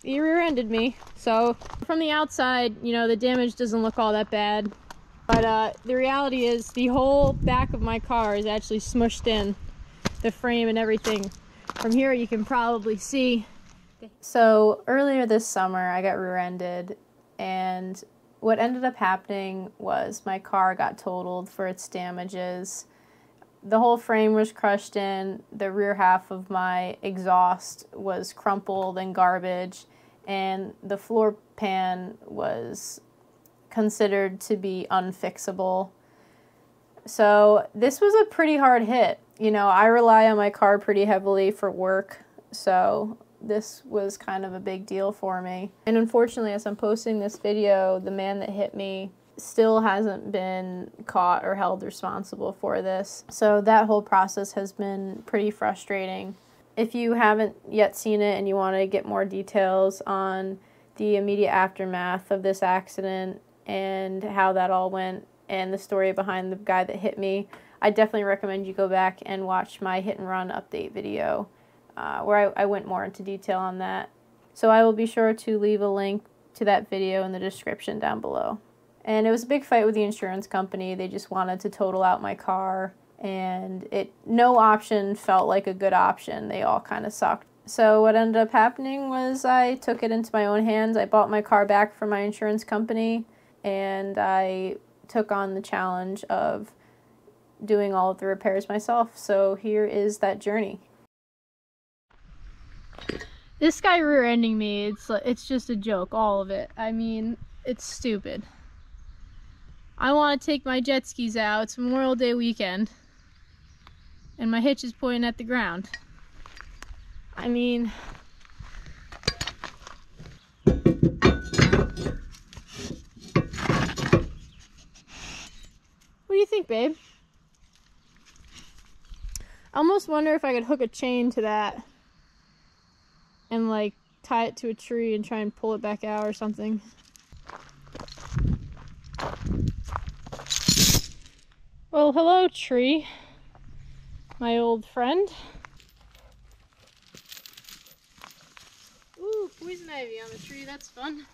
he rear-ended me. So from the outside, you know, the damage doesn't look all that bad. But the reality is the whole back of my car is actually smushed in, the frame and everything. From here you can probably see. So earlier this summer I got rear-ended, and what ended up happening was my car got totaled for its damages. The whole frame was crushed in, the rear half of my exhaust was crumpled and garbage, and the floor pan was considered to be unfixable. So this was a pretty hard hit. You know, I rely on my car pretty heavily for work, so this was kind of a big deal for me. And unfortunately, as I'm posting this video, the man that hit me still hasn't been caught or held responsible for this. So that whole process has been pretty frustrating. If you haven't yet seen it and you want to get more details on the immediate aftermath of this accident and how that all went and the story behind the guy that hit me, I definitely recommend you go back and watch my hit and run update video where I went more into detail on that. So I will be sure to leave a link to that video in the description down below. And it was a big fight with the insurance company. They just wanted to total out my car, and no option felt like a good option. They all kind of sucked. So what ended up happening was I took it into my own hands. I bought my car back from my insurance company, and I took on the challenge of doing all of the repairs myself. So here is that journey. This guy rear-ending me, it's just a joke, all of it. I mean, it's stupid. I want to take my jet skis out. It's Memorial Day weekend, and my hitch is pointing at the ground. I mean, what do you think, babe? I almost wonder if I could hook a chain to that and like tie it to a tree and try and pull it back out or something. Well, hello, tree, my old friend. Ooh, poison ivy on the tree, that's fun.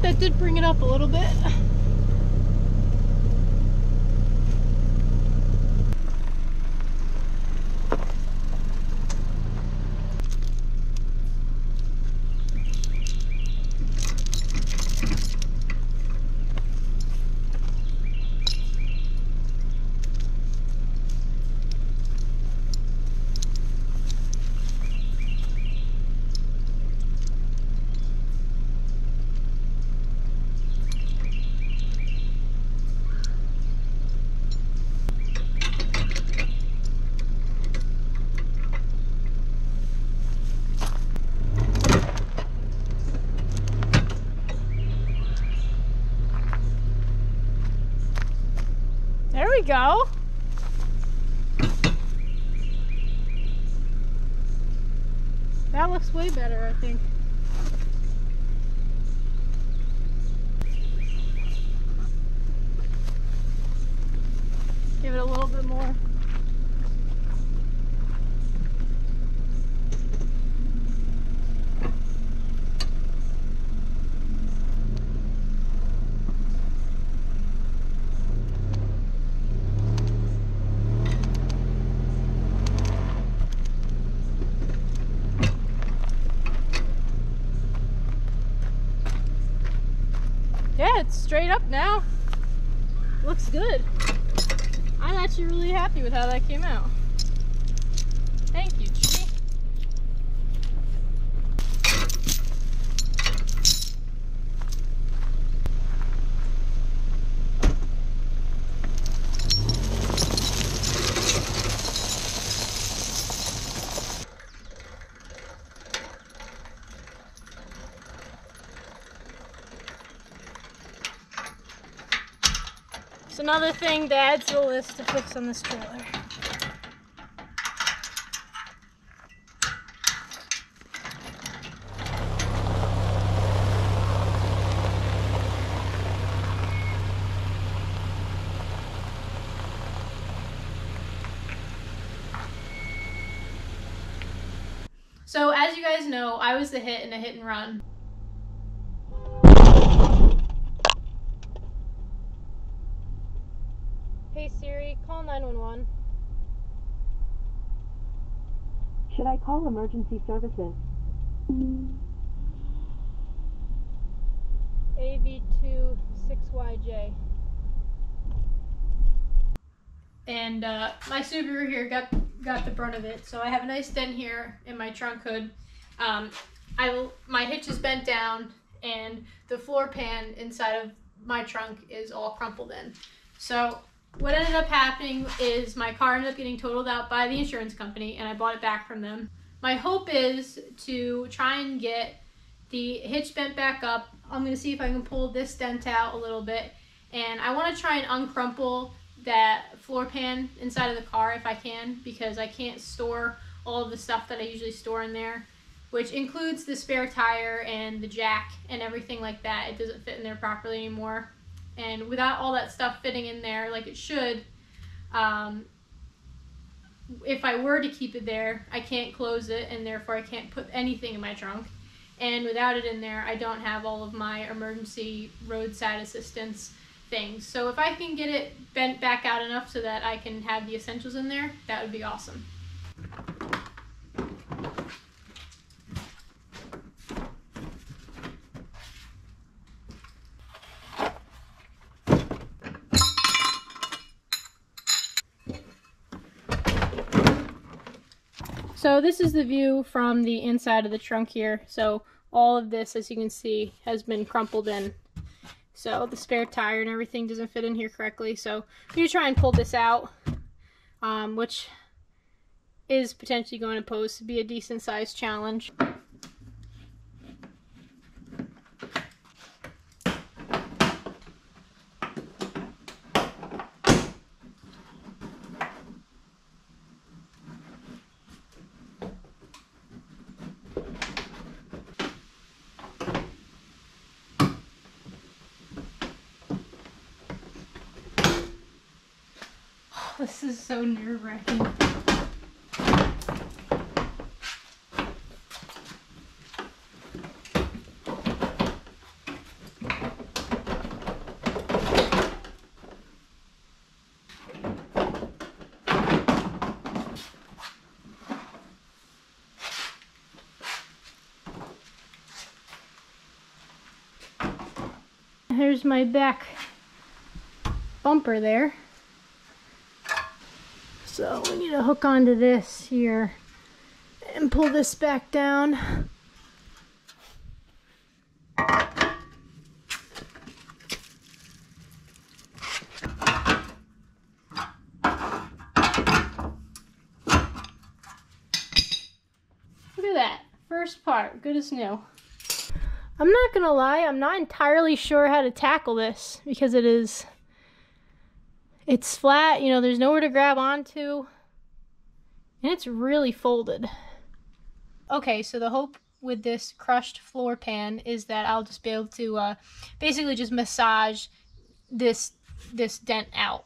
That did bring it up a little bit. There we go. That looks way better, I think. Give it a little bit more. Yeah, it's straight up now. Looks good. I'm actually really happy with how that came out. Thank you, tree. another thing to add to the list to fix on this trailer. So as you guys know, I was the hit in a hit and run. Hey Siri, call 911. Should I call emergency services? AV2 6YJ. And my Subaru here got the brunt of it, so I have a nice dent here in my trunk hood. My hitch is bent down, and the floor pan inside of my trunk is all crumpled in. So what ended up happening is my car ended up getting totaled out by the insurance company, and I bought it back from them. My hope is to try and get the hitch bent back up. I'm going to see if I can pull this dent out a little bit, and I want to try and uncrumple that floor pan inside of the car if I can, because I can't store all of the stuff that I usually store in there, which includes the spare tire and the jack and everything like that. It doesn't fit in there properly anymore, and without all that stuff fitting in there like it should, if I were to keep it there, I can't close it, and therefore I can't put anything in my trunk. And without it in there, I don't have all of my emergency roadside assistance things. So if I can get it bent back out enough so that I can have the essentials in there, that would be awesome. So this is the view from the inside of the trunk here. So all of this, as you can see, has been crumpled in. So the spare tire and everything doesn't fit in here correctly. So I'm going to try and pull this out, which is potentially going to pose to be a decent sized challenge. This is so nerve-wracking. Here's my back bumper there. So we need to hook onto this here and pull this back down. Look at that. First part, good as new. I'm not gonna lie, I'm not entirely sure how to tackle this because it's flat, you know, there's nowhere to grab onto, and it's really folded. Okay, so the hope with this crushed floor pan is that I'll just be able to basically just massage this dent out.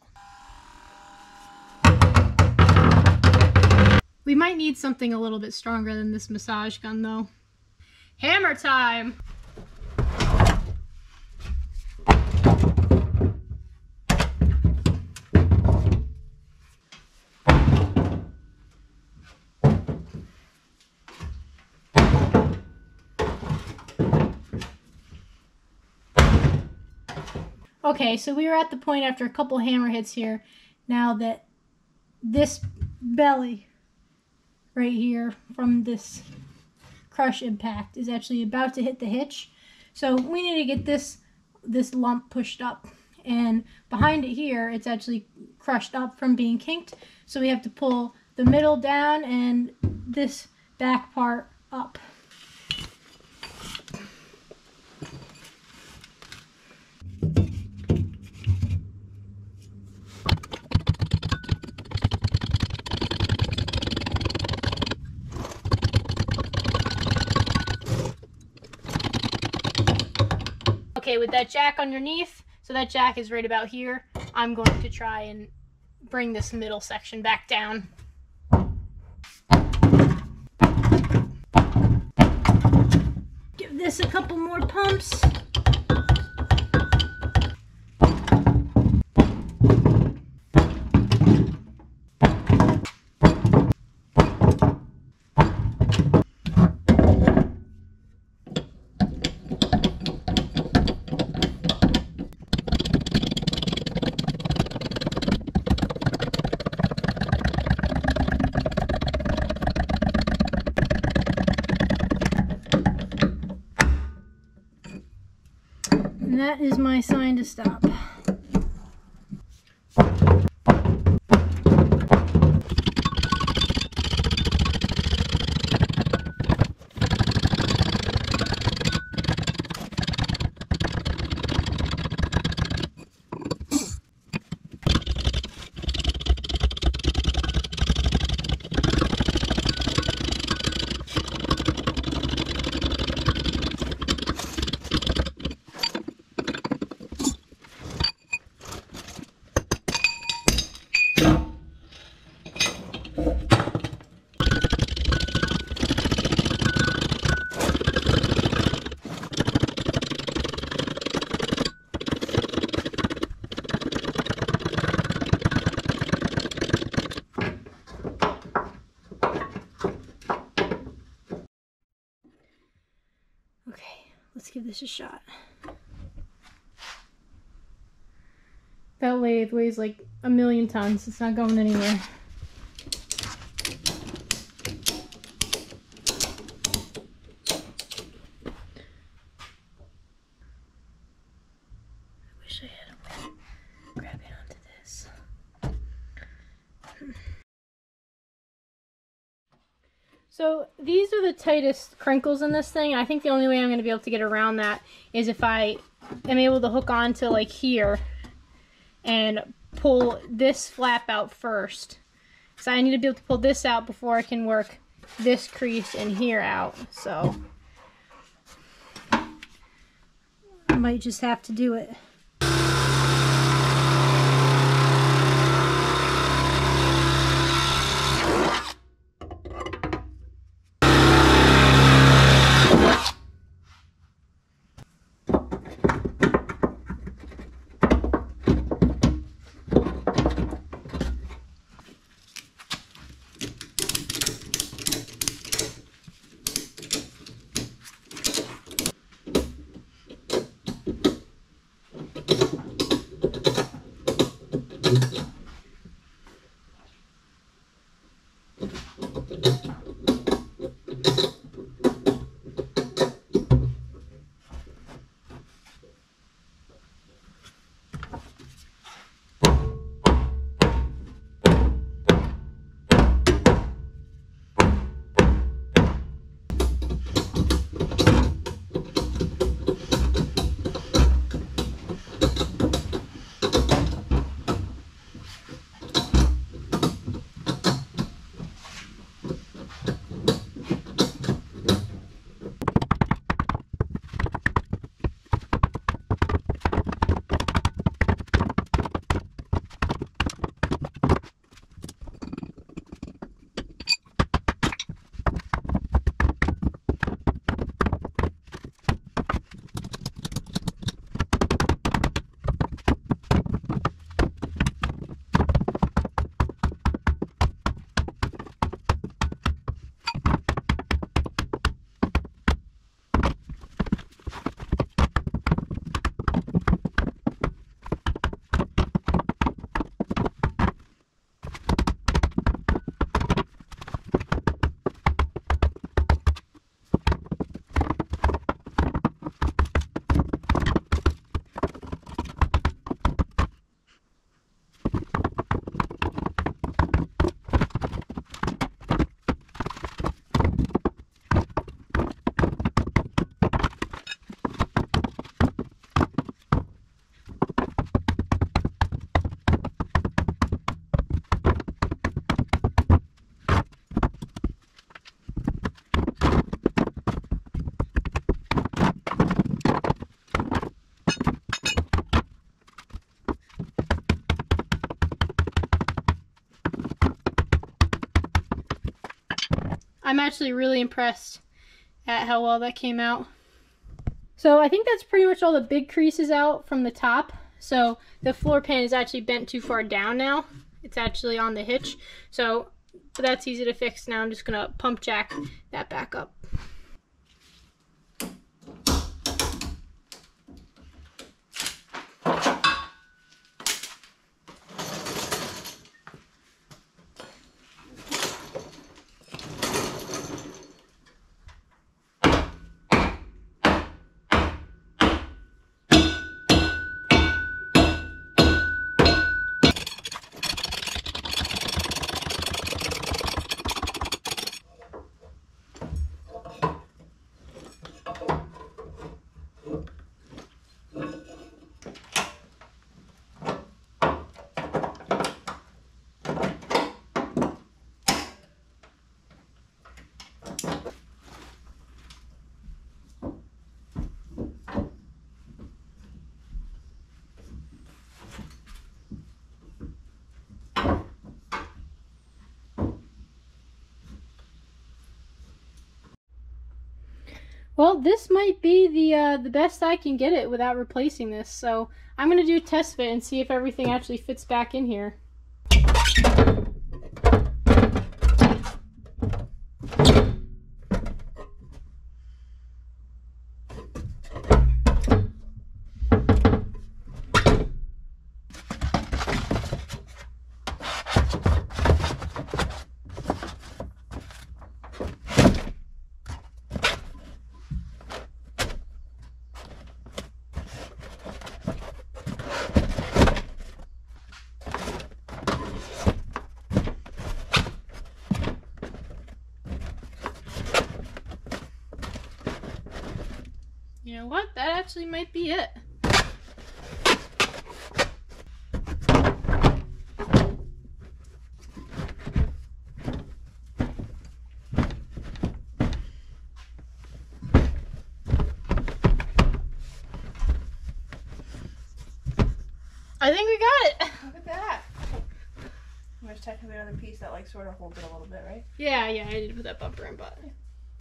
We might need something a little bit stronger than this massage gun though. Hammer time! Okay, so we were at the point after a couple hammer hits here now that this belly right here from this crush impact is actually about to hit the hitch. So we need to get this lump pushed up, and behind it here it's actually crushed up from being kinked, so we have to pull the middle down and this back part up. Okay, with that jack underneath, so that jack is right about here, I'm going to try and bring this middle section back down. Give this a couple more pumps. And that is my sign to stop. Okay, let's give this a shot. That lathe weighs like 1,000,000 tons. It's not going anywhere. I wish I had a way to grab it onto this. So these are the tightest crinkles in this thing. I think the only way I'm going to be able to get around that is if I am able to hook on to like here and pull this flap out first. So I need to be able to pull this out before I can work this crease in here out. So I might just have to do it. I'm actually really impressed at how well that came out. So I think that's pretty much all the big creases out from the top. So the floor pan is actually bent too far down now. It's actually on the hitch. So that's easy to fix. Now I'm just gonna pump jack that back up. Well, this might be the best I can get it without replacing this. So I'm going to do a test fit and see if everything actually fits back in here. You know what? That actually might be it. I think we got it. Look at that. There's technically another piece that like sort of holds it a little bit, right? Yeah, I did put that bumper in, but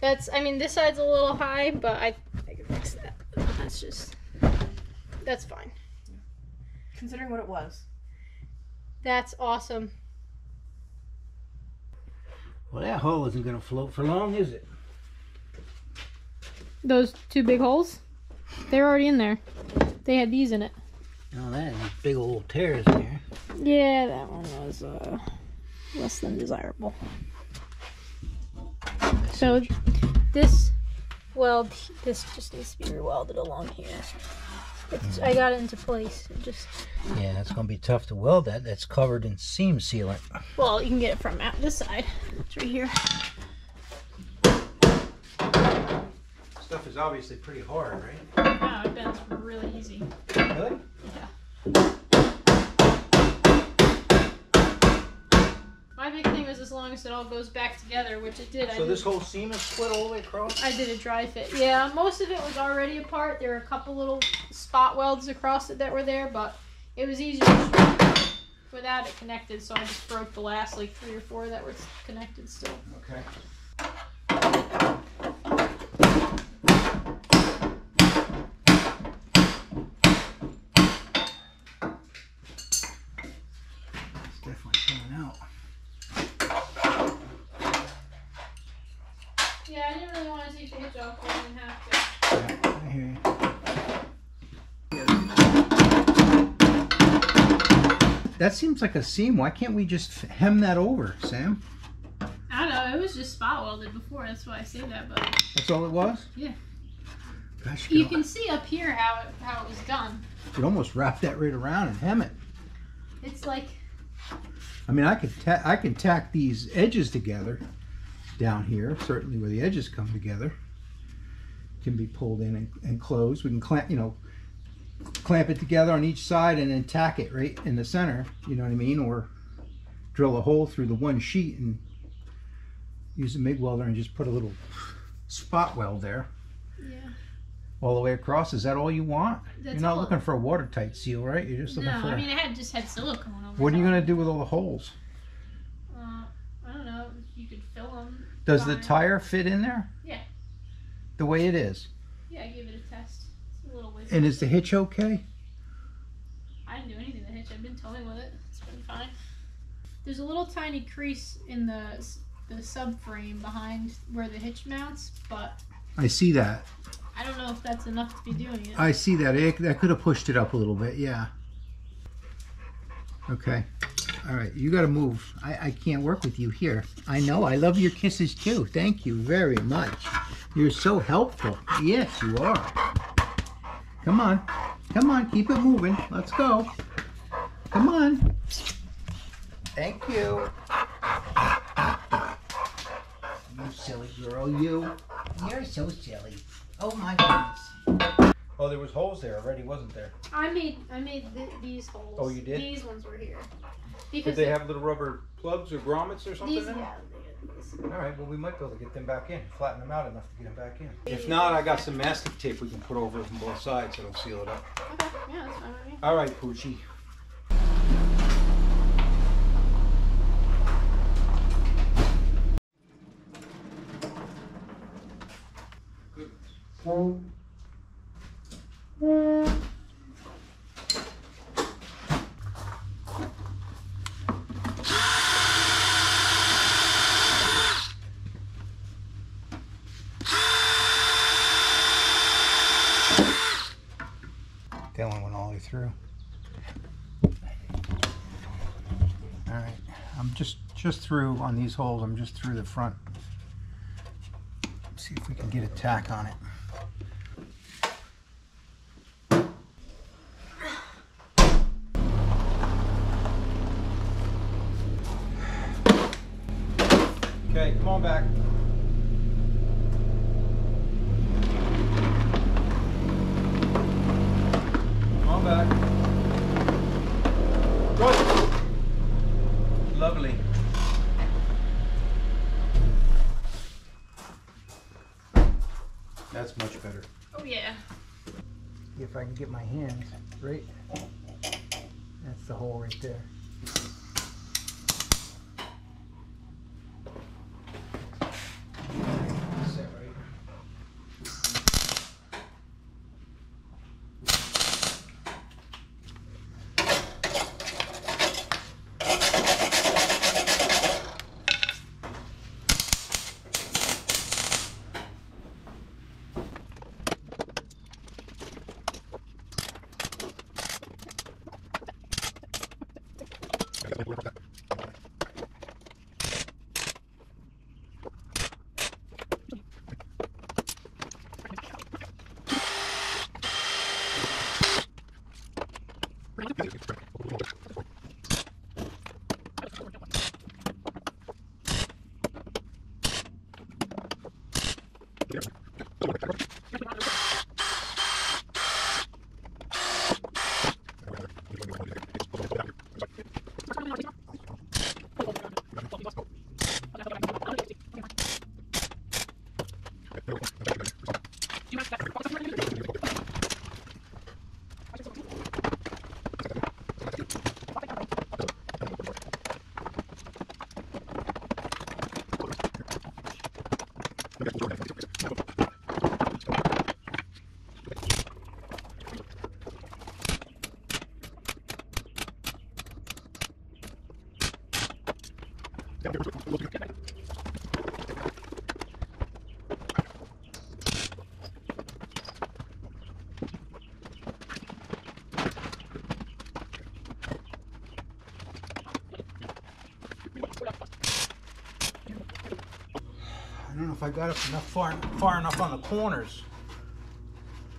that's, I mean, this side's a little high, but I can fix that. That's fine. Considering what it was. That's awesome. Well, that hull isn't going to float for long, is it? Those two big holes? They're already in there. They had these in it. No, that is big old tears in there. Yeah, that one was less than desirable. So this weld, this just needs to be rewelded along here. I got it into place. Yeah, it's going to be tough to weld that. That's covered in seam sealant. Well, you can get it from out this side. It's right here. Stuff is obviously pretty hard, right? No, it bends really easy. Really? Yeah. My big thing was as long as it all goes back together, which it did. So this whole seam is split all the way across? I did a dry fit. Yeah, most of it was already apart. There were a couple little spot welds across it that were there, but it was easier without it connected, so I just broke the last like 3 or 4 that were connected still. Okay. It's definitely coming out. Yeah, I didn't really want to take the hitch off, but I didn't have to. Yeah, I hear you. That seems like a seam. Why can't we just hem that over, Sam? I don't know. It was just spot welded before. That's why I say that. But That's all it was? yeah, Gosh, you can see up here how it was done. you could almost wrap that right around and hem it. It's like, I mean, I can tack these edges together down here, certainly where the edges come together. Can be pulled in and closed. We can clamp it together on each side and then tack it right in the center, you know what I mean? Or drill a hole through the one sheet and use a MIG welder and just put a little spot weld there. yeah. All the way across. Is that all you want? That's You're not all. looking for a watertight seal, right? You're just looking No, for... I mean, it just had silicone over What are you top. going to do with all the holes? I don't know. You could fill them. Does the fine. tire fit in there? Yeah. The way it is? Yeah, I gave it a test. It's a little wiggly. And is the hitch okay? I didn't do anything to the hitch. I've been towing with it. It's been fine. There's a little tiny crease in the subframe behind where the hitch mounts, but I see that. I don't know if that's enough to be doing it. I see that. That could have pushed it up a little bit, yeah. Okay. All right, you got to move. I can't work with you here. I know. I love your kisses too. Thank you very much. You're so helpful. Yes, you are. Come on. Come on, keep it moving. Let's go. Come on. Thank you. You silly girl, you. You're so silly. Oh my goodness. Oh, there was holes there already, wasn't there? I made these holes. Oh, you did? These ones were here. Did Because they have little rubber plugs or grommets or something these, in them? yeah, these. All right, well, we might be able to get them back in, flatten them out enough to get them back in. If not, I got some mastic tape we can put over it on both sides that'll seal it up. Okay, yeah, that's fine with me. All right, Poochie. That one went all the way through. All right, I'm just through on these holes. I'm just through the front. Let's see if we can get a tack on it. Okay, come on back. Back. Good. Lovely. That's much better. Oh yeah. If I can get my hands right. That's the hole right there. Set right. I don't know if I got up enough far enough on the corners.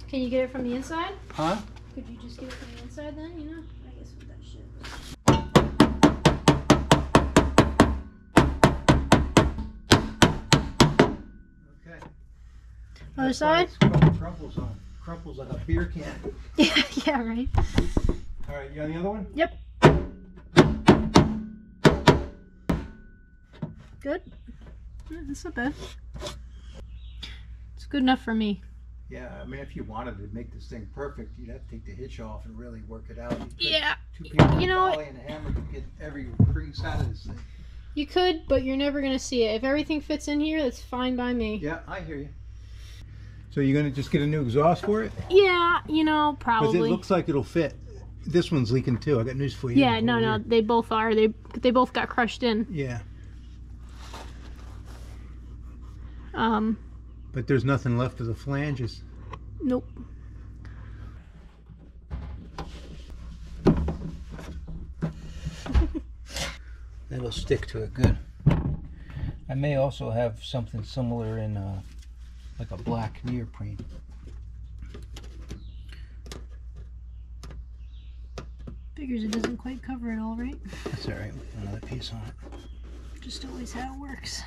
Can you get it from the inside? Huh? Could you just get it from the inside then, you know? I guess with that shit. Okay. Other side? Crumples like a beer can. Yeah, yeah, right. All right, you got the other one? Yep. Good. That's not bad. It's good enough for me. Yeah, I mean, if you wanted to make this thing perfect, you'd have to take the hitch off and really work it out. Yeah. Two people, You know a dolly and a hammer to get every crease out of this thing. You could, but you're never going to see it. If everything fits in here, that's fine by me. Yeah, I hear you. So you're going to just get a new exhaust for it? Yeah, you know, probably. Because it looks like it'll fit. This one's leaking too. I got news for you. Yeah, no, they both are. They both got crushed in. Yeah. But there's nothing left of the flanges. Nope. That'll stick to it good. I may also have something similar in like a black neoprene. Figures it doesn't quite cover it all, right? That's alright, another piece on it. Just always how it works.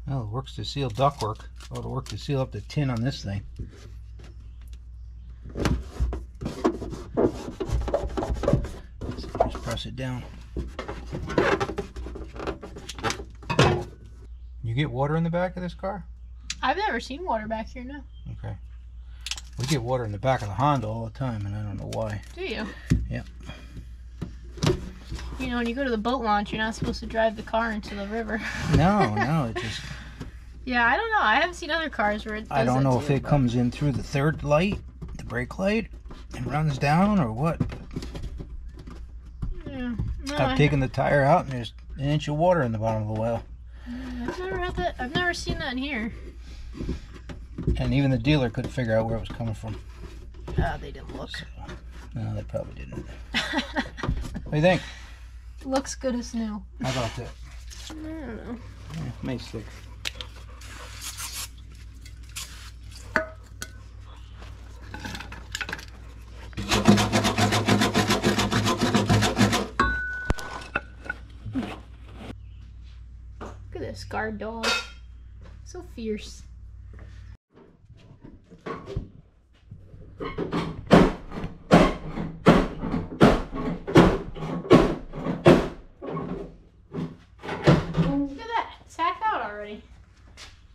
Well, it works to seal ductwork. Oh, it'll work to seal up the tin on this thing. So just press it down. You get water in the back of this car? I've never seen water back here, no. Okay. We get water in the back of the Honda all the time, and I don't know why. Do you? Yep. You know, when you go to the boat launch, you're not supposed to drive the car into the river. No, it just... Yeah, I don't know. I haven't seen other cars where it does I don't know that if too, it comes in through the third light, the brake light, and runs down, or what. Yeah. No, I've taken the tire out, and there's an inch of water in the bottom of the well. I've never had that. I've never seen that in here. And even the dealer couldn't figure out where it was coming from. They didn't look. So, no, they probably didn't. What do you think? Looks good as new. How about that? I don't know. Yeah, may stick. Look at this guard dog. So fierce. Look at that. It's half out already.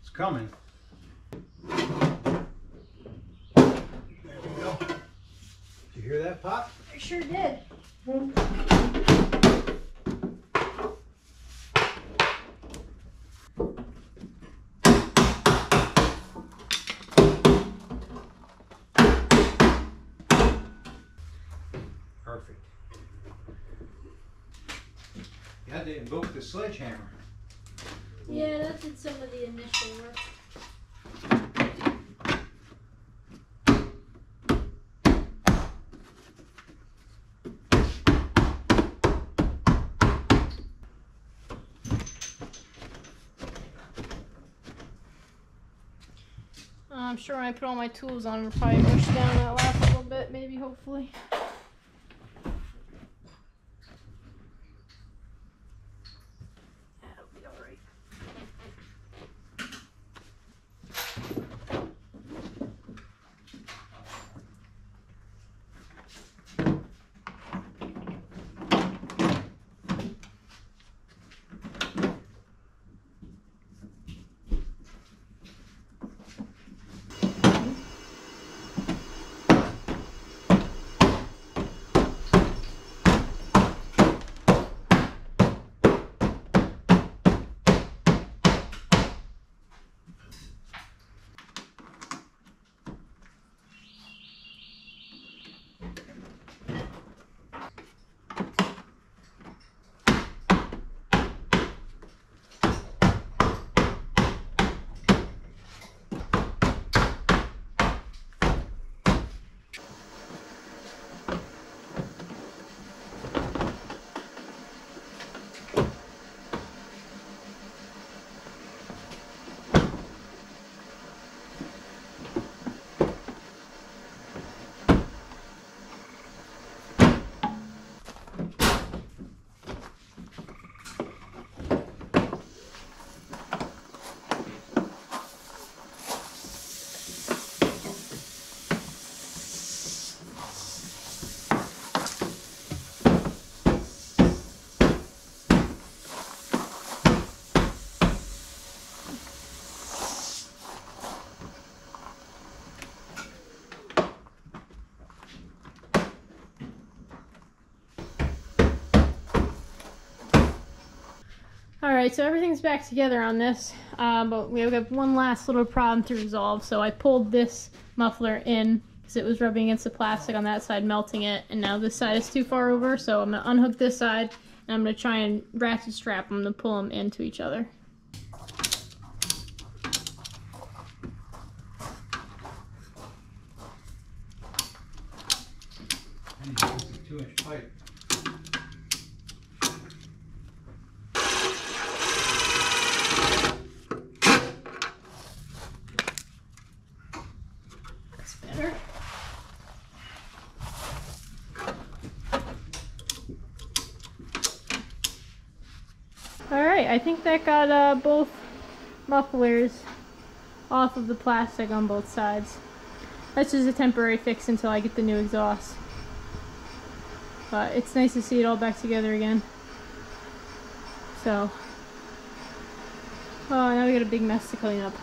It's coming. There we go. Did you hear that pop? I sure did. Perfect. You had to invoke the sledgehammer. Yeah, that did some of the initial work. I'm sure when I put all my tools on, we'll probably rush down that last little bit, maybe, hopefully. That'll be alright. Alright, so everything's back together on this, but we have one last little problem to resolve. So I pulled this muffler in because it was rubbing against the plastic on that side, melting it, and now this side is too far over, so I'm going to unhook this side, and I'm going to try and ratchet strap them to pull them into each other. I need to use a 2-inch pipe. That's better. Alright, I think that got both mufflers off of the plastic on both sides. That's just a temporary fix until I get the new exhaust. But it's nice to see it all back together again. So, oh, now we got a big mess to clean up.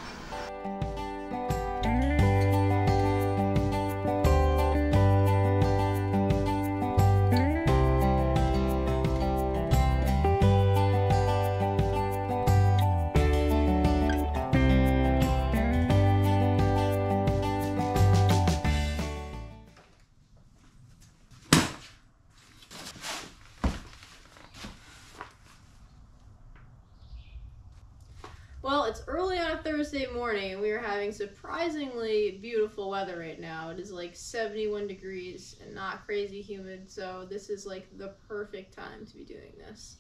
Well, it's early on a Thursday morning and we are having surprisingly beautiful weather right now. It is like 71 degrees and not crazy humid, so this is like the perfect time to be doing this.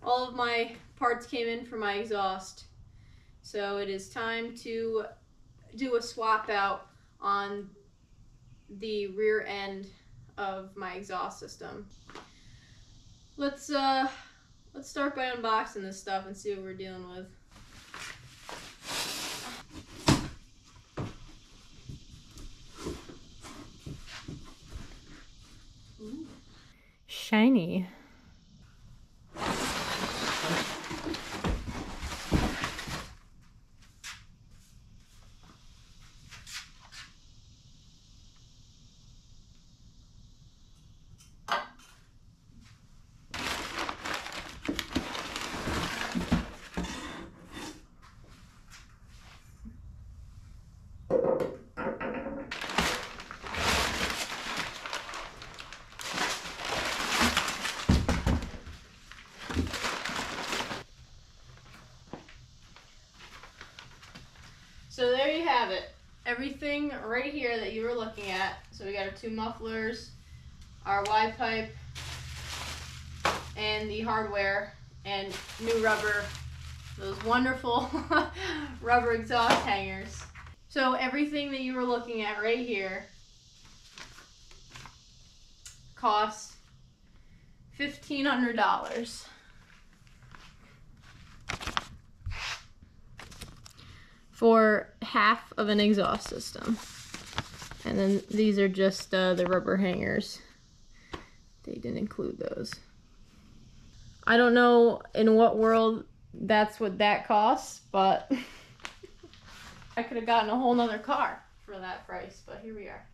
All of my parts came in for my exhaust, so it is time to do a swap out on the rear end of my exhaust system. Let's start by unboxing this stuff and see what we're dealing with. Ooh. Shiny. So there you have it. Everything right here that you were looking at. So we got our two mufflers, our Y pipe, and the hardware, and new rubber, those wonderful rubber exhaust hangers. So everything that you were looking at right here cost $1,500. For half of an exhaust system. And then these are just the rubber hangers. They didn't include those. I don't know in what world that's what that costs, but I could have gotten a whole nother car for that price, but here we are.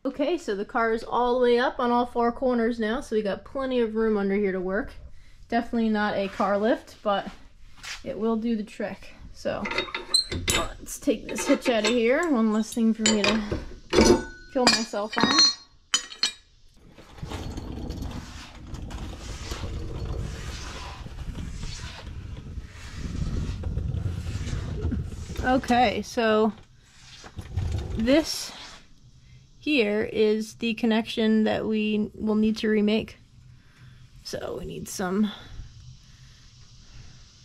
Okay, so the car is all the way up on all four corners now, so we got plenty of room under here to work. Definitely not a car lift, but it will do the trick. So let's take this hitch out of here. One less thing for me to kill myself on. Okay, so this here is the connection that we will need to remake. So we need some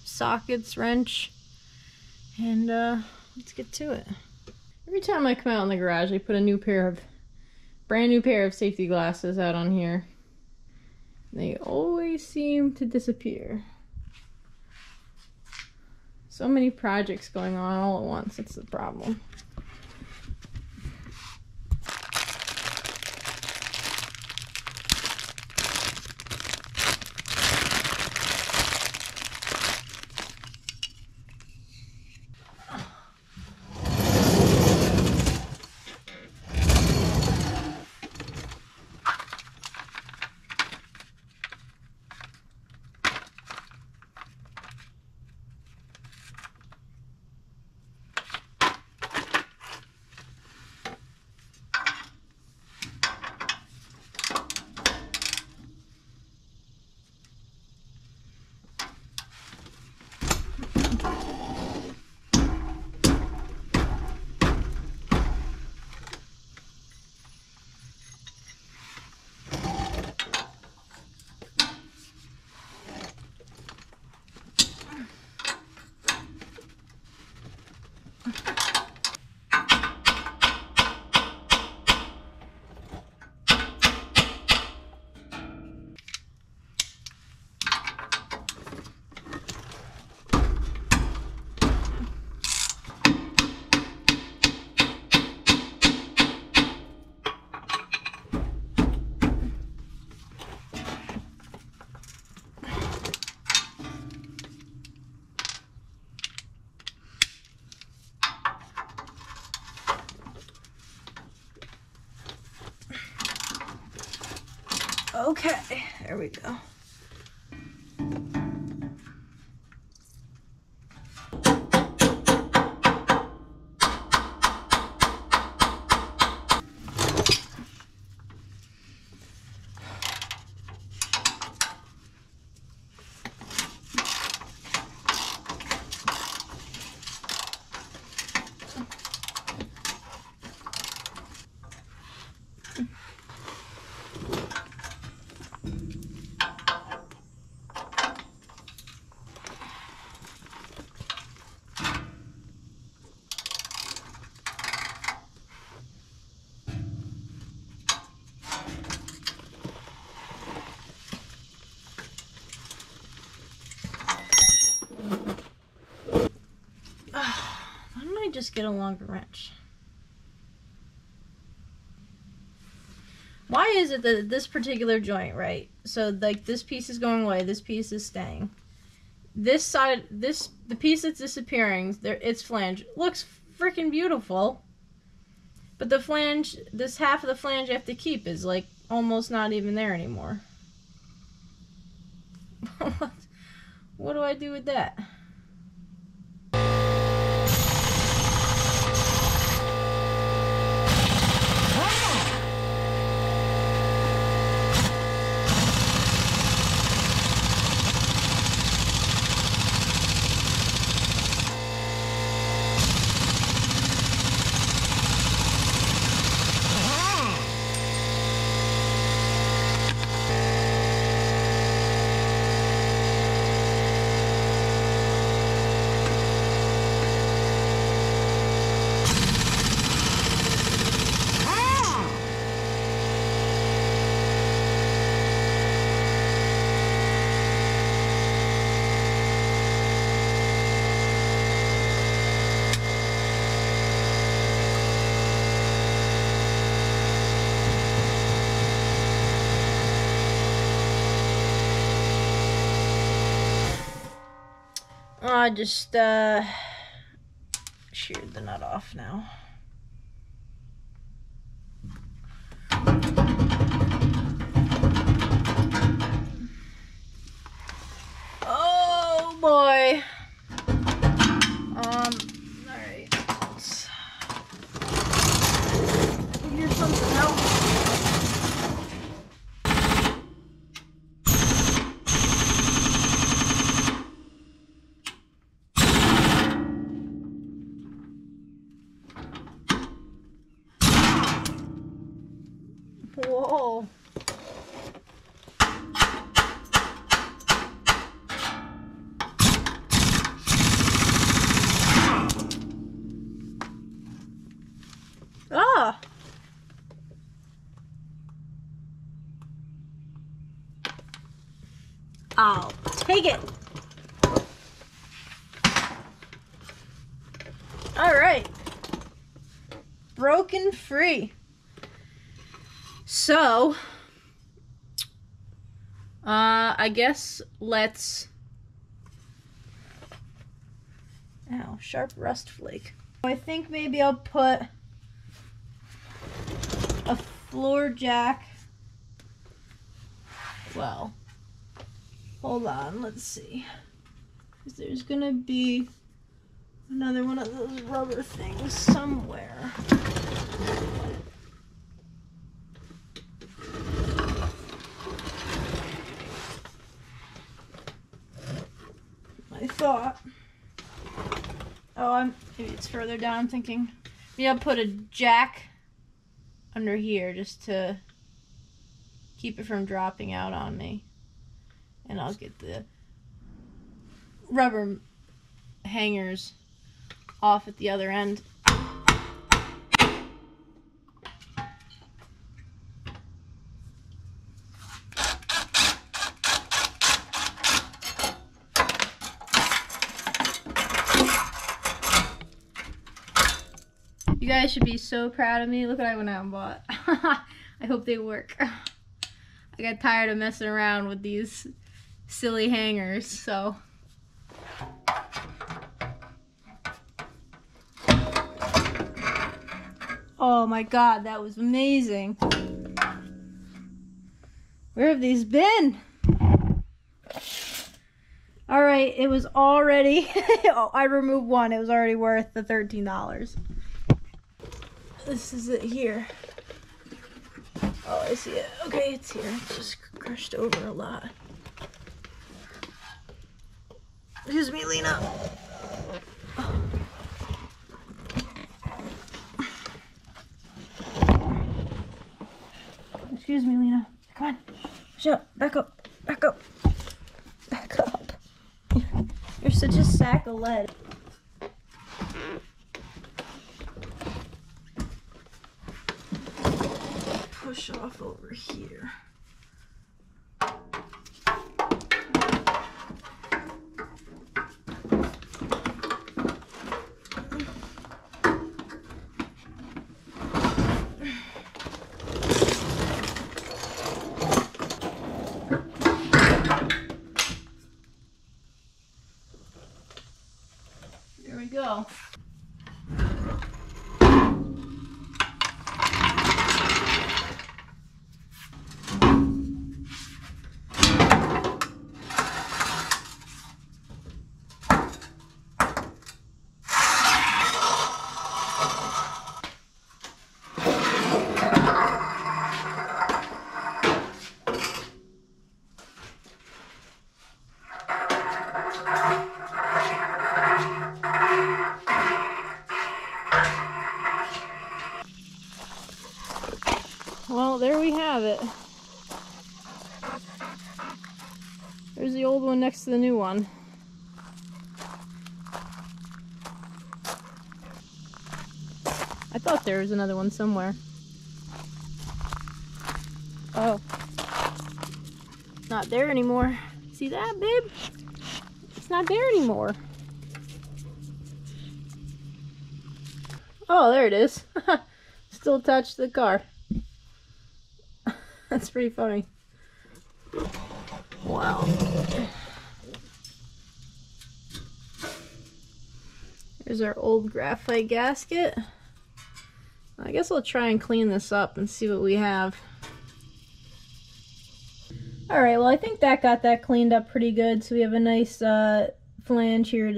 sockets, wrench, and let's get to it. Every time I come out in the garage, I put a brand new pair of safety glasses out on here. They always seem to disappear. So many projects going on all at once, that's the problem. Okay, there we go. Why don't I just get a longer wrench? Why is it that this particular joint, right? So like this piece is going away, this piece is staying. This side, the piece that's disappearing, its flange looks freaking beautiful. But the flange, this half of the flange I have to keep is like almost not even there anymore. What do I do with that? I just sheared the nut off now. Oh boy. Alright. Let's figure something out. Whoa. Ah! I'll take it. All right. Broken free. So, I guess let's... Ow, sharp rust flake. I think maybe I'll put a floor jack. Well, hold on, let's see. There's gonna be another one of those rubber things somewhere. I thought. Oh, maybe it's further down. I'm thinking maybe I'll put a jack under here just to keep it from dropping out on me. And I'll get the rubber hangers off at the other end. You guys should be so proud of me. Look what I went out and bought. I hope they work. I got tired of messing around with these silly hangers, so. Oh my God, that was amazing. Where have these been? All right, it was already, oh, I removed one. It was already worth the $13. This is it here. Oh, I see it. Okay, it's here. It's just crushed over a lot. Excuse me, Lena. Oh. Excuse me, Lena. Come on. Shut up. Back up. Back up. Back up. You're such a sack of lead. Push off over here. There we go. Well, there we have it. There's the old one next to the new one. I thought there was another one somewhere. Oh. Not there anymore. See that, babe? It's not there anymore. Oh, there it is. Still attached to the car. That's pretty funny. Wow. Here's our old graphite gasket. I guess I'll try and clean this up and see what we have. Alright, well I think that got that cleaned up pretty good. So we have a nice flange here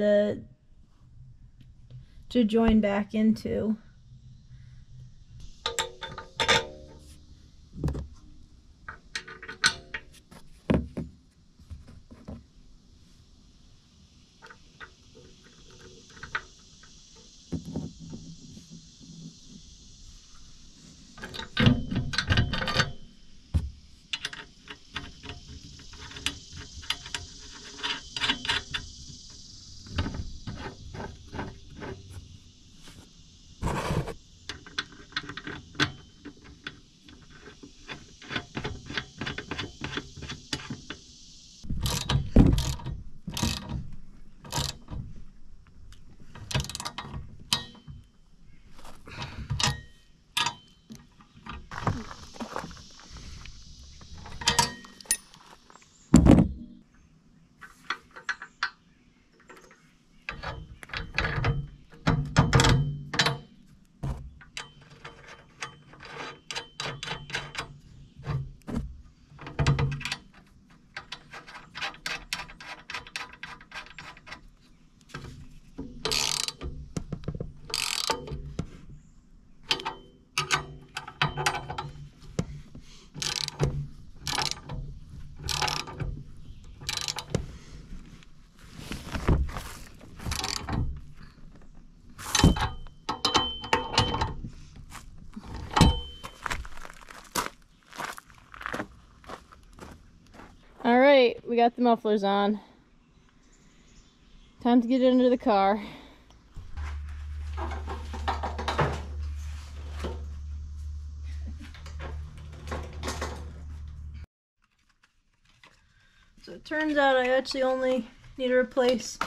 to join back into. right, we got the mufflers on. Time to get into the car. So it turns out I actually only need to replace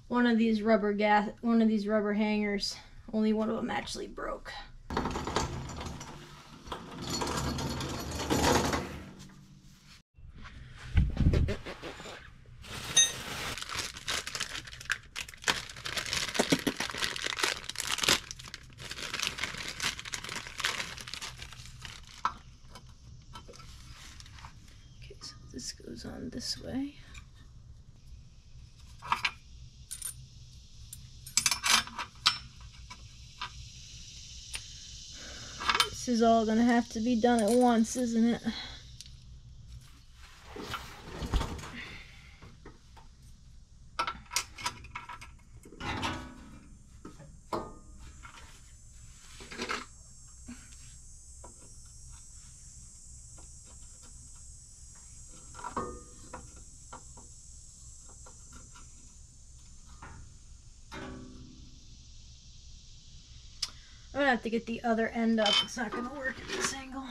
one of these rubber hangers. Only one of them actually broke. Okay, so this goes on this way. This is all gonna have to be done at once, isn't it? I'm gonna have to get the other end up. It's not gonna work at this angle.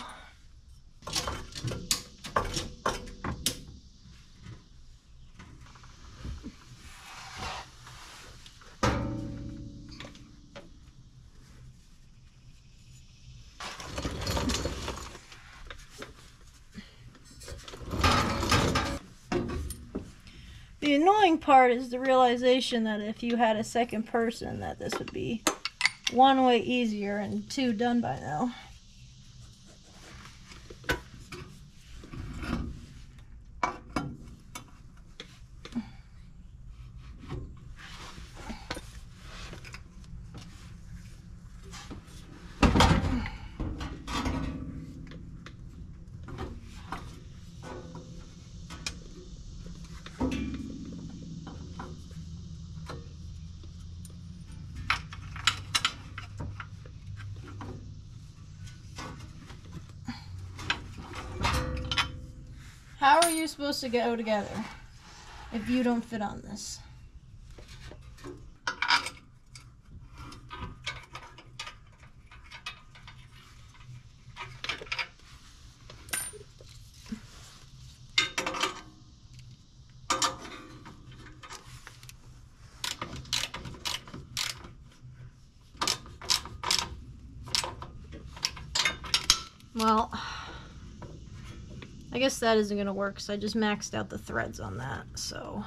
The annoying part is the realization that if you had a second person, that this would be one, way easier, and two, done by now. How are you supposed to go together if you don't fit on this? Well, I guess that isn't gonna work because I just maxed out the threads on that, so.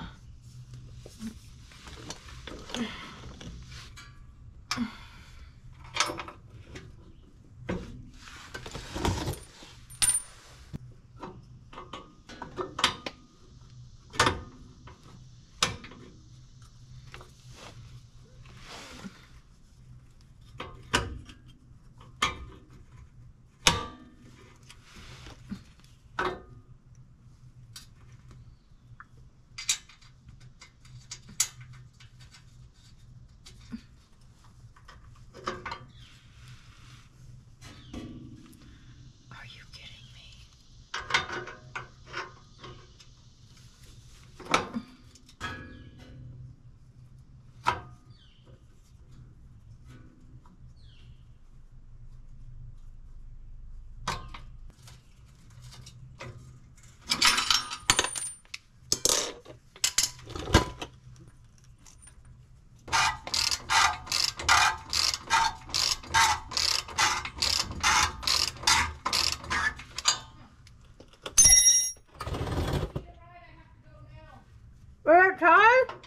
We're at time?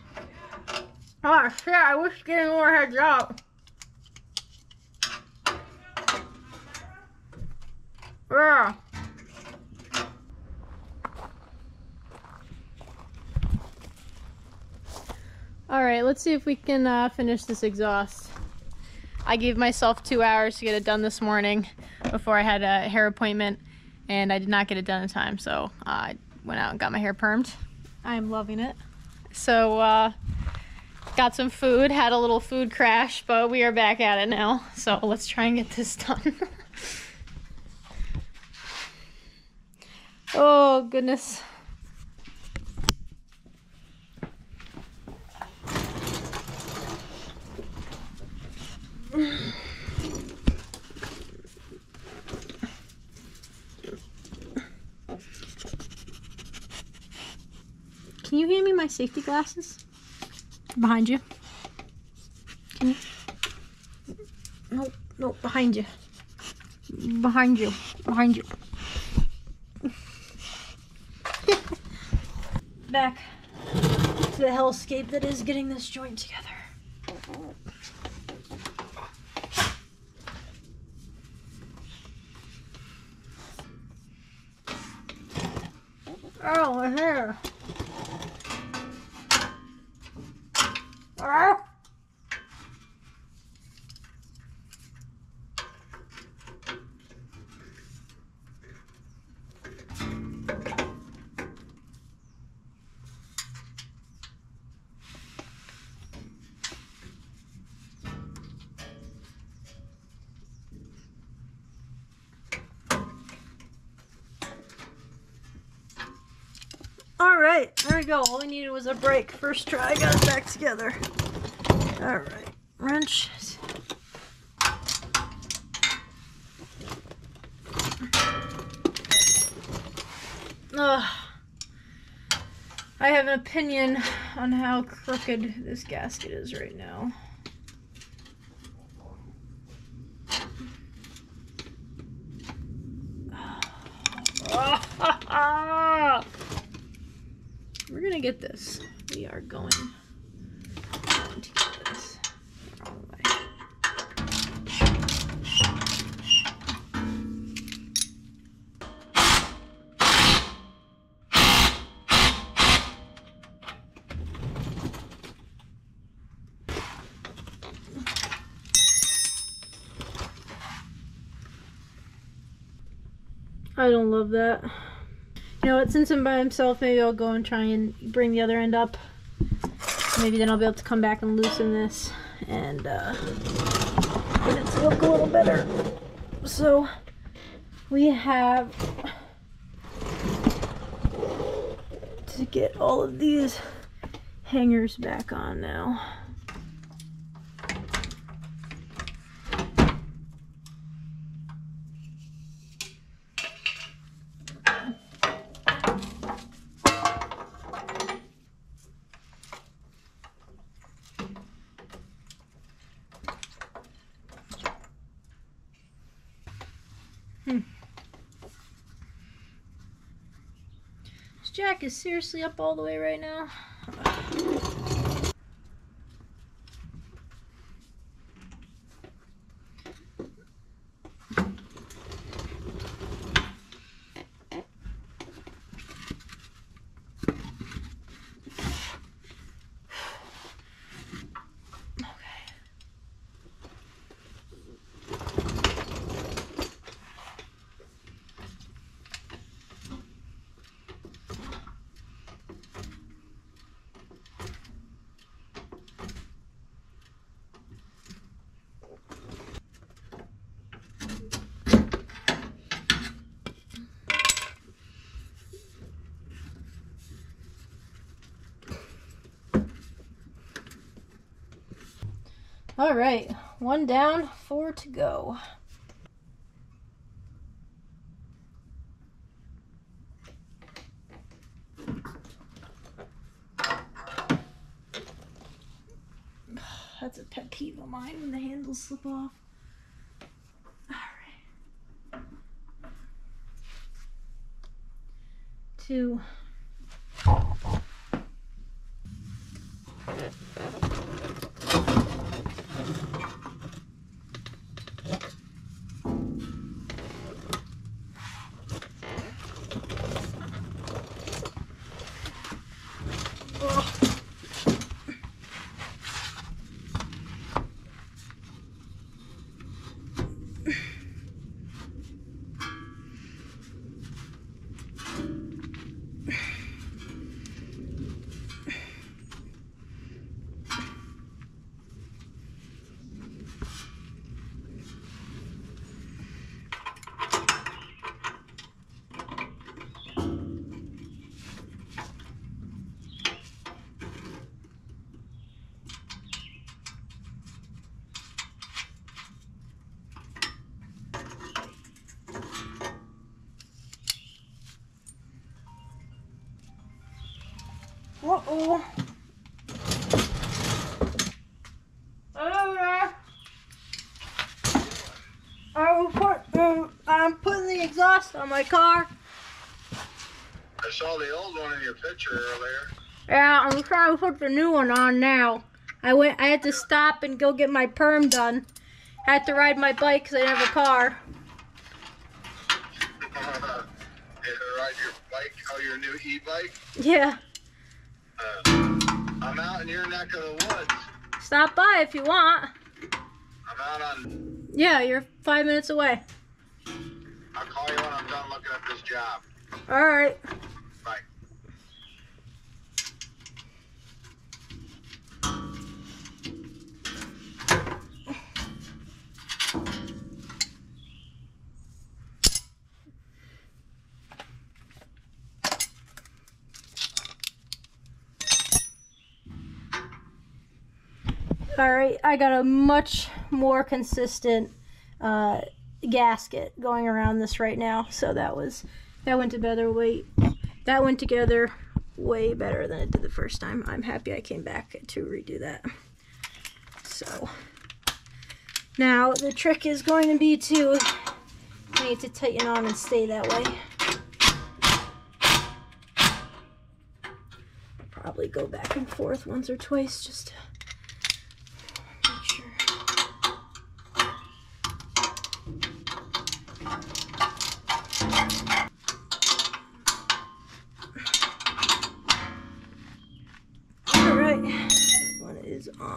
Oh shit, I wish getting more heads up. Yeah. Alright, let's see if we can finish this exhaust. I gave myself 2 hours to get it done this morning before I had a hair appointment, and I did not get it done in time, so I went out and got my hair permed. I'm loving it. So, got some food, had a little food crash, but we are back at it now, so let's try and get this done. Oh, goodness. Can you hand me my safety glasses? Behind you. Can you? Nope, nope, behind you. Behind you. Behind you. Back to the hellscape that is getting this joint together. Oh, my hair. Ah. All right, there we go. All we needed was a break. First try, I got it back together. All right, wrench. I have an opinion on how crooked this gasket is right now. We're gonna get this. We are going to get this. Wrong way. I don't love that. You know what, since I'm by myself, maybe I'll go and try and bring the other end up. Maybe then I'll be able to come back and loosen this and get it to look a little better. So we have to get all of these hangers back on now. This jack is seriously up all the way right now. All right, 1 down, 4 to go. That's a pet peeve of mine when the handles slip off. All right. 2. Uh-oh. I'm putting the exhaust on my car. I saw the old one in your picture earlier. Yeah, I'm trying to put the new one on now. I had to stop and go get my perm done. I had to ride my bike because I didn't have a car. Ride your bike, your new e-bike? Yeah. I'm out in your neck of the woods. Stop by if you want. I'm out on... Yeah, you're 5 minutes away. I'll call you when I'm done looking at this job. All right. Bye. All right, I got a much more consistent gasket going around this right now. So that went together way better than it did the first time. I'm happy I came back to redo that. So now the trick is going to be to need to tighten on and stay that way. Probably go back and forth once or twice just to make sure. All right, that one is on.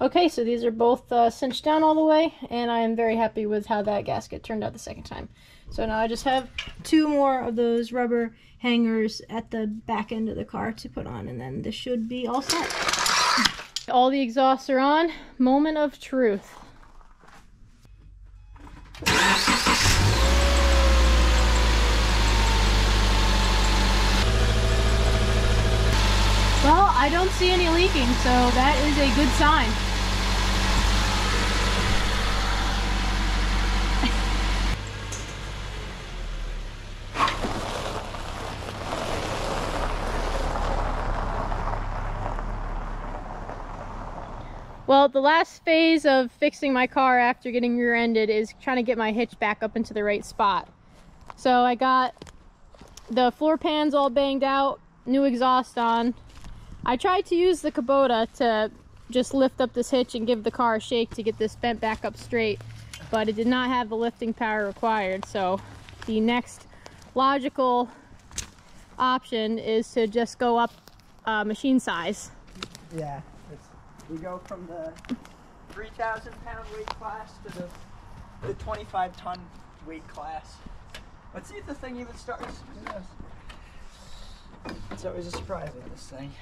Okay, so these are both cinched down all the way, and I am very happy with how that gasket turned out the second time. So now I just have 2 more of those rubber hangers at the back end of the car to put on, and then this should be all set. All the exhausts are on. Moment of truth. Well, I don't see any leaking, so that is a good sign. Well, the last phase of fixing my car after getting rear-ended is trying to get my hitch back up into the right spot. So I got the floor pans all banged out, new exhaust on. I tried to use the Kubota to just lift up this hitch and give the car a shake to get this bent back up straight, but it did not have the lifting power required. So the next logical option is to just go up machine size. Yeah, we go from the 3,000 pound weight class to the 25 ton weight class. Let's see if the thing even starts. It's always a surprise with this thing.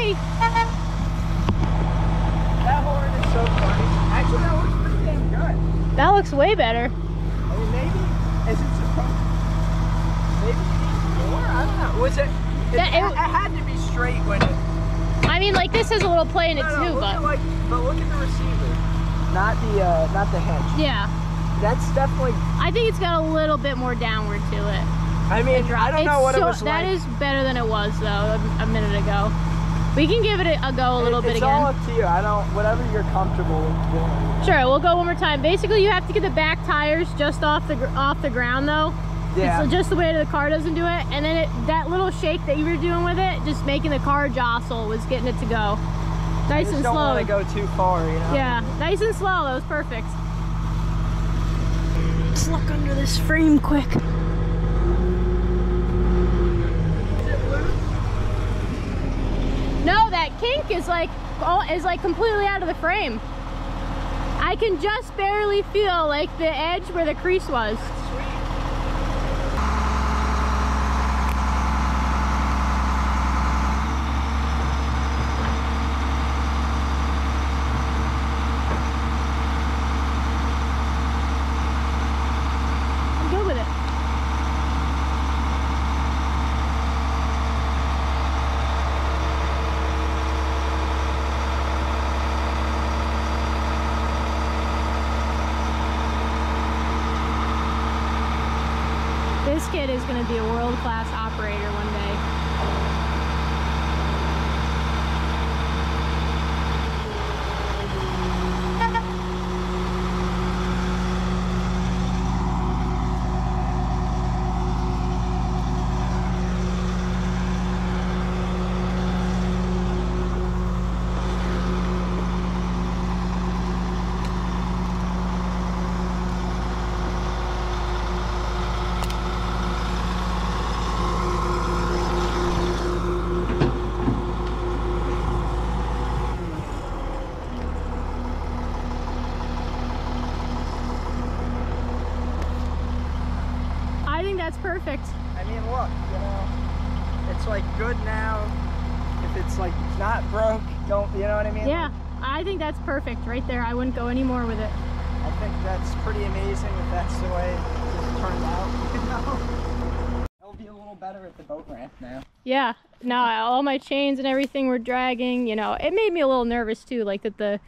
me. That horn is so funny. Actually, that looks pretty damn good. That looks way better. I mean, maybe, is it supposed, maybe it needs more? I don't know. Was it, it had to be straight when it, I mean, like, this has a little play in it too, look but... at, like, but look at the receiver. Not the hinge. Yeah. That's definitely, I think it's got a little bit more downward to it. I mean, I don't know what it was That like. is better than it was, though, a minute ago. We can give it a go a little bit It's again. all up to you. I don't, whatever you're comfortable with doing. Sure, we'll go one more time. Basically, you have to get the back tires just off the ground, though. Yeah. It's just the way the car doesn't do it. And then that little shake that you were doing with it, just making the car jostle, was getting it to go. Nice and slow. Don't want to go too far, you know? Yeah, nice and slow. That was perfect. Let's look under this frame quick. No, that kink is like completely out of the frame. I can just barely feel like the edge where the crease was. I'm good with it. This kid is going to be a world-class operator one day. I think that's perfect. I mean, look, you know, it's like good now. If it's like not broke, don't, you know what I mean? Yeah, I think that's perfect right there. I wouldn't go any more with it. I think that's pretty amazing if that's the way it turned out, you know? It'll be a little better at the boat ramp now. Yeah, no, all my chains and everything were dragging, you know. It made me a little nervous too, like that the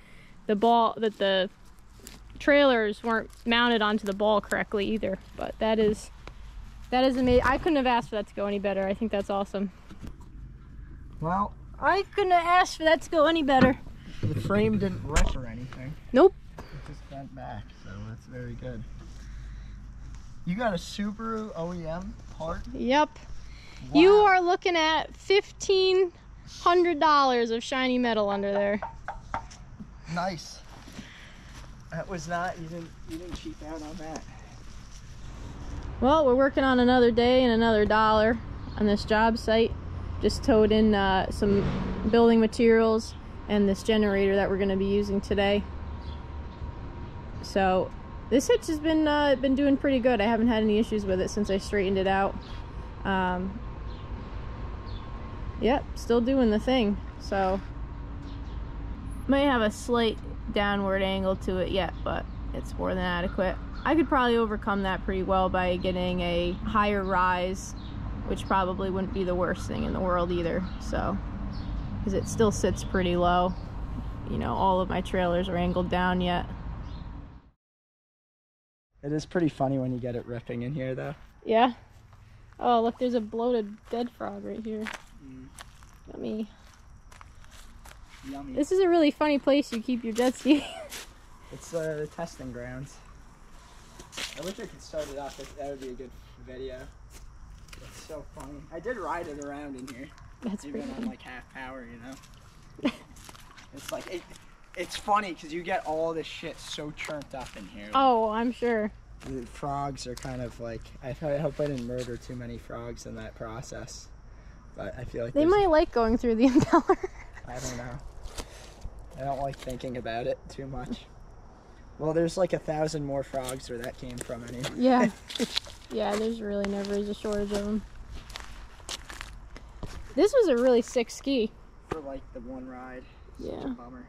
trailers weren't mounted onto the ball correctly either. But that is amazing. I couldn't have asked for that to go any better. I think that's awesome. Well, I couldn't have asked for that to go any better. the frame didn't rip or anything. Nope. It just bent back, so that's very good. You got a Subaru OEM part? Yep. Wow. You are looking at $1,500 of shiny metal under there. Nice. That was not, you didn't cheap out on that. Well, we're working on another day and another dollar on this job site. Just towed in some building materials and this generator that we're going to be using today. So this hitch has been doing pretty good. I haven't had any issues with it since I straightened it out. Yep, still doing the thing. So might have a slight downward angle to it yet, but it's more than adequate. I could probably overcome that pretty well by getting a higher rise, which probably wouldn't be the worst thing in the world either. So, because it still sits pretty low. You know, all of my trailers are angled down yet. It is pretty funny when you get it ripping in here, though. Yeah. Oh, look, there's a bloated dead frog right here. Yummy. Yummy. This is a really funny place you keep your jet ski. It's the testing grounds. I wish I could start it off. That would be a good video. It's so funny. I did ride it around in here. That's Even pretty on funny. like half power, you know. It's like it's funny because you get all this shit so churned up in here. Oh, I'm sure. The frogs are kind of like, I hope I didn't murder too many frogs in that process. But I feel like They might like going through the impeller. I don't know. I don't like thinking about it too much. Well, there's like 1,000 more frogs where that came from anyway. Yeah. Yeah, there's really never is a shortage of them. This was a really sick ski. for like the one ride. Such Yeah. a bummer.